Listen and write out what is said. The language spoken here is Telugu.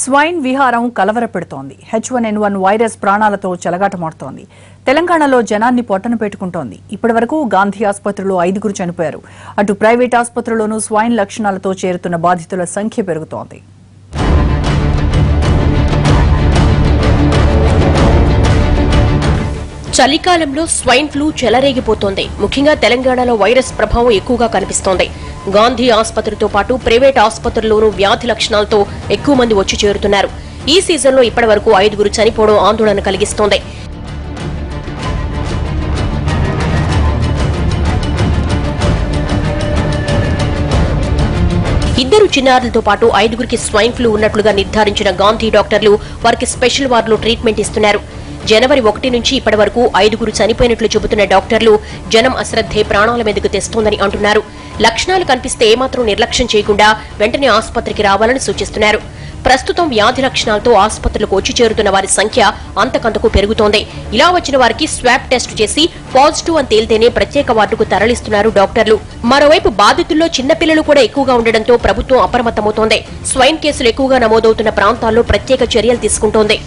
స్వైన్ విహారం కలవరపెడుతోంది. H1N1 వైరస్ ప్రాణాలతో చెలగాటమాడుతోంది. తెలంగాణలో జనాన్ని పొట్టన పెట్టుకుంటోంది. ఇప్పటివరకు గాంధీ ఆసుపత్రిలో 5 చనిపోయారు. అటు ప్రైవేట్ ఆసుపత్రుల్లోనూ స్వైన్ లక్షణాలతో చేరుతున్న బాధితుల సంఖ్య పెరుగుతోంది. చలికాలంలో స్వైన్ ఫ్లూ చెలరేగిపోతోంది. ముఖ్యంగా తెలంగాణలో వైరస్ ప్రభావం ఎక్కువగా కనిపిస్తోంది. గాంధీ ఆసుపత్రితో పాటు ప్రైవేట్ ఆసుపత్రుల్లోనూ వ్యాధి లక్షణాలతో ఎక్కువ మంది వచ్చి చేరుతున్నారు. ఈ సీజన్లో ఇప్పటివరకు 5 చనిపోవడం ఆందోళన కలిగిస్తోంది. ఇద్దరు చిన్నారులతో పాటు 5 స్వైన్ ఫ్లూ ఉన్నట్లుగా నిర్ధారించిన గాంధీ డాక్టర్లు వారికి స్పెషల్ వార్డులో ట్రీట్మెంట్ ఇస్తున్నారు. జనవరి 1 నుంచి ఇప్పటి వరకు 5 చనిపోయినట్లు చెబుతున్న డాక్టర్లు జనం అశ్రద్ధే ప్రాణాల మీదకు తెస్తోందని అంటున్నారు. లక్షణాలు కనిపిస్తే ఏమాత్రం నిర్లక్ష్యం చేయకుండా వెంటనే ఆసుపత్రికి రావాలని సూచిస్తున్నారు. ప్రస్తుతం వ్యాధి లక్షణాలతో ఆసుపత్రులకు వచ్చి చేరుతున్న వారి సంఖ్య అంతకంతకు పెరుగుతోంది. ఇలా వచ్చిన వారికి స్వాబ్ టెస్ట్ చేసి పాజిటివ్ అని తేలితేనే ప్రత్యేక వార్డుకు తరలిస్తున్నారు డాక్టర్లు. మరోవైపు బాధితుల్లో చిన్నపిల్లలు కూడా ఎక్కువగా ఉండడంతో ప్రభుత్వం అప్రమత్తమవుతోంది. స్వైన్ కేసులు ఎక్కువగా నమోదవుతున్న ప్రాంతాల్లో ప్రత్యేక చర్యలు తీసుకుంటోంది.